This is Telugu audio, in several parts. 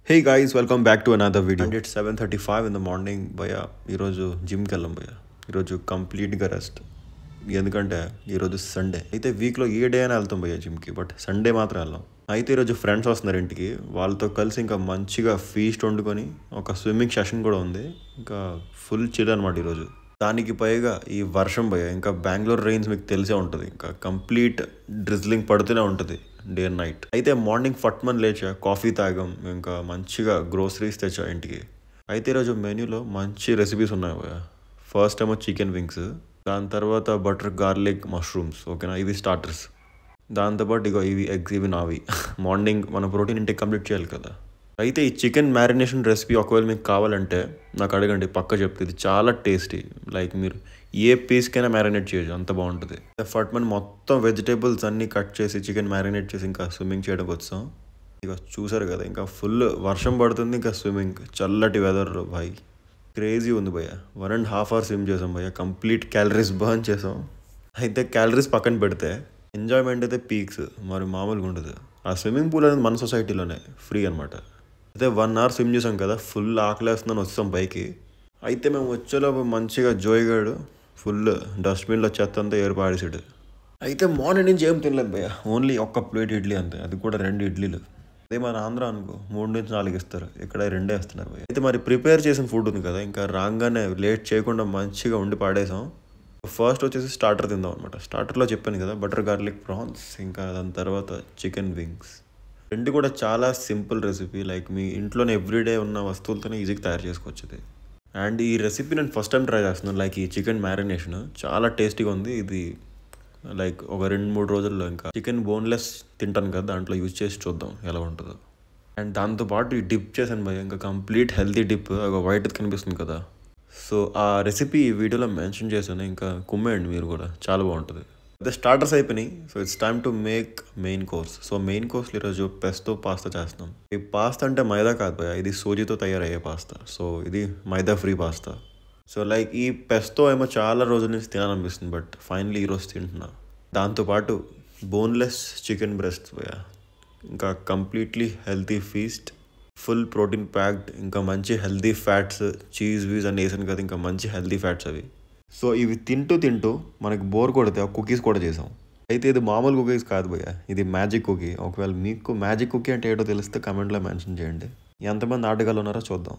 Hey guys, welcome back to another video. And it's 7:35 in the morning. భయ్యా ఈరోజు జిమ్కి వెళ్ళాం భయ్యా. ఈరోజు కంప్లీట్గా రెస్ట్. ఎందుకంటే ఈరోజు సండే. అయితే వీక్లో ఏ డే అయినా వెళ్తాం భయ్యా జిమ్కి, బట్ సండే మాత్రం వెళ్ళాం. అయితే ఈరోజు ఫ్రెండ్స్ వస్తున్నారు ఇంటికి, వాళ్ళతో కలిసి ఇంకా మంచిగా ఫీస్ట్ వండుకొని ఒక స్విమ్మింగ్ సెషన్ కూడా ఉంది. ఇంకా ఫుల్ చిల్ అనమాట ఈరోజు. దానికి పైగా ఈ వర్షం భయ్యా, ఇంకా బెంగళూరు రెయిన్స్ మీకు తెలిసే ఉంటుంది, ఇంకా కంప్లీట్ డ్రిజ్లింగ్ పడుతూనే ఉంటుంది డే అండ్ నైట్. అయితే మార్నింగ్ ఫట్మన్ లేచా, కాఫీ తాగాం, ఇంకా మంచిగా గ్రోసరీస్ తెచ్చా ఇంటికి. అయితే ఈరోజు మెన్యూలో మంచి రెసిపీస్ ఉన్నాయి భయ్యా. ఫస్ట్ ఏమో చికెన్ వింగ్స్, దాని తర్వాత బటర్ గార్లిక్ మష్రూమ్స్, ఓకేనా, ఇవి స్టార్టర్స్. దాంతోపాటు ఇవి ఎగ్స్, ఇవి నావి. మార్నింగ్ మన ప్రోటీన్ ఇంటికి కంప్లీట్ చేయాలి కదా. అయితే ఈ చికెన్ మ్యారినేషన్ రెసిపీ ఒకవేళ మీకు కావాలంటే నాకు అడగండి, పక్క చెప్తే. ఇది చాలా టేస్టీ, లైక్ మీరు ఏ పీస్కైనా మ్యారినేట్ చేయొచ్చు, అంత బాగుంటుంది. ఫట్మన్ మొత్తం వెజిటేబుల్స్ అన్నీ కట్ చేసి చికెన్ మ్యారినేట్ చేసి ఇంకా స్విమ్మింగ్ చేయడానికి వచ్చాం. ఇక చూసారు కదా, ఇంకా ఫుల్ వర్షం పడుతుంది, ఇంకా స్విమ్మింగ్ చల్లటి వెదర్ భాయ్, క్రేజీ ఉంది భయ్య. 1.5 hours స్విమ్ చేసాం భయ్య, కంప్లీట్ క్యాలరీస్ బర్న్ చేసాం. అయితే క్యాలరీస్ పక్కన పెడితే ఎంజాయ్మెంట్ అయితే పీక్స్, మరి మామూలుగా ఉండదు. ఆ స్విమ్మింగ్ పూల్ అనేది మన సొసైటీలోనే ఫ్రీ అనమాట. అయితే 1 hour స్విమ్ చేసాం కదా, ఫుల్ ఆకలేస్తుందని వచ్చాం పైకి. అయితే మేము వచ్చేలోపు మంచిగా జోయిగాడు ఫుల్ డస్ట్బిన్లో చెత్త అంతా ఏర్పాడేసాడు. అయితే మార్నింగ్ నుంచి ఏం తినలేదు భయ్య, ఓన్లీ ఒక్క ప్లేట్ ఇడ్లీ అంతే, అది కూడా 2 ఇడ్లీలు. అదే మన ఆంధ్ర అనుకో 3 నుంచి 4 ఇస్తారు, ఇక్కడ 2 ఇస్తున్నారు భయ్య. అయితే మరి ప్రిపేర్ చేసిన ఫుడ్ ఉంది కదా, ఇంకా రాగానే లేట్ చేయకుండా మంచిగా ఉండి పాడేసాం. ఫస్ట్ వచ్చేసి స్టార్టర్ తిందాం అనమాట. స్టార్టర్లో చెప్పాను కదా, బటర్ గార్లిక్ ప్రాన్స్, ఇంకా దాని తర్వాత చికెన్ వింగ్స్. రెండు కూడా చాలా సింపుల్ రెసిపీ, లైక్ మీ ఇంట్లోనే ఎవ్రీడే ఉన్న వస్తువులతోనే ఈజీగా తయారు చేసుకోవచ్చు ఇది. అండ్ ఈ రెసిపీ నేను ఫస్ట్ టైం ట్రై చేస్తున్నాను, లైక్ ఈ చికెన్ మ్యారినేషన్ చాలా టేస్టీగా ఉంది. ఇది లైక్ ఒక 2-3 రోజుల్లో ఇంకా చికెన్ బోన్లెస్ తింటాను కదా, దాంట్లో యూజ్ చేసి చూద్దాం ఎలా ఉంటుందో. అండ్ దాంతోపాటు ఈ డిప్ చేశాను భయ్య, ఇంకా కంప్లీట్ హెల్తీ డిప్, ఒక వైట్ కనిపిస్తుంది కదా. సో ఆ రెసిపీ ఈ వీడియోలో మెన్షన్ చేశాను, ఇంకా కుమ్మేయండి మీరు కూడా, చాలా బాగుంటుంది. అయితే స్టార్టర్స్ అయిపోయినాయి, so it's time to make main course. So main కోర్స్లో ఈరోజు పెస్తో పాస్తా చేస్తున్నాం. ఈ పాస్తా అంటే మైదా కాదు భయ్య, ఇది సూజీతో తయారయ్యే పాస్తా. సో ఇది మైదా ఫ్రీ పాస్తా. సో లైక్ ఈ పెస్తో ఏమో చాలా రోజుల నుంచి తినాలనిపిస్తుంది, బట్ ఫైనలీ ఈరోజు తింటున్నా. దాంతోపాటు బోన్లెస్ చికెన్ బ్రెస్ట్ భయ్య, ఇంకా completely healthy feast, full protein packed, ఇంకా మంచి హెల్తీ ఫ్యాట్స్, చీజ్ వీజ్ అని వేసాను కదా, ఇంకా మంచి హెల్తీ ఫ్యాట్స్ అవి. సో ఇవి తింటూ మనకి బోర్ కొడితే కుకీస్ కూడా చేసాం. అయితే ఇది మామూలు కుకీస్ కాదు భయ్య, ఇది మ్యాజిక్ కుకీ. ఒకవేళ మీకు మ్యాజిక్ కుకీ అంటే ఏంటో తెలిస్తే కమెంట్లో మెన్షన్ చేయండి. ఎంతమంది ఆటగాళ్ళు ఉన్నారో చూద్దాం.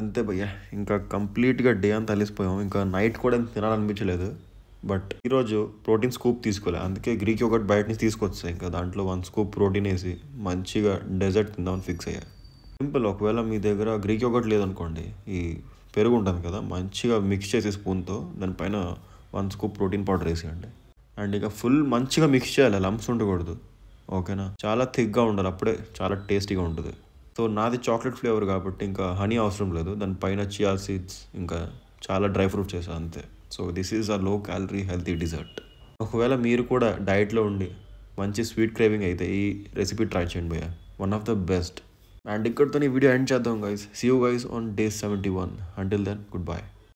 అంతే భయ్య, ఇంకా కంప్లీట్గా డే అంతా అలిసిపోయాం, ఇంకా నైట్ కూడా తినాలనిపించలేదు. బట్ ఈరోజు ప్రోటీన్ స్కూప్ తీసుకోలే, అందుకే గ్రీక్ యోగర్ట్ బయట నుంచి తీసుకొచ్చాయి. ఇంకా దాంట్లో 1 scoop ప్రోటీన్ వేసి మంచిగా డెజర్ట్ తిందామని ఫిక్స్ అయ్యా. సింపుల్, ఒకవేళ మీ దగ్గర గ్రీక్ యోగర్ట్ లేదనుకోండి, ఈ పెరుగు ఉంటుంది కదా, మంచిగా మిక్స్ చేసి స్పూన్తో దానిపైన 1 scoop ప్రోటీన్ పౌడర్ వేసేయండి. అండ్ ఇక ఫుల్ మంచిగా మిక్స్ చేయాలి, లంప్స్ ఉండకూడదు, ఓకేనా. చాలా థిక్గా ఉండాలి, అప్పుడే చాలా టేస్టీగా ఉంటుంది. సో నాది చాక్లెట్ ఫ్లేవర్ కాబట్టి ఇంకా హనీ అవసరం లేదు, దానిపైన చియా సీడ్స్ ఇంకా చాలా డ్రై ఫ్రూట్స్ వేసా అంతే. So this is a low calorie healthy desert. ఒకవేళ మీరు కూడా డైట్లో ఉండి మంచి స్వీట్ క్రేవింగ్ అయితే ఈ రెసిపీ ట్రై చేయండి భయ్య, one of the best. And ఇక్కడితో ఈ వీడియో ఎండ్ చేద్దాం guys. See you guys on day 71. Until then, goodbye.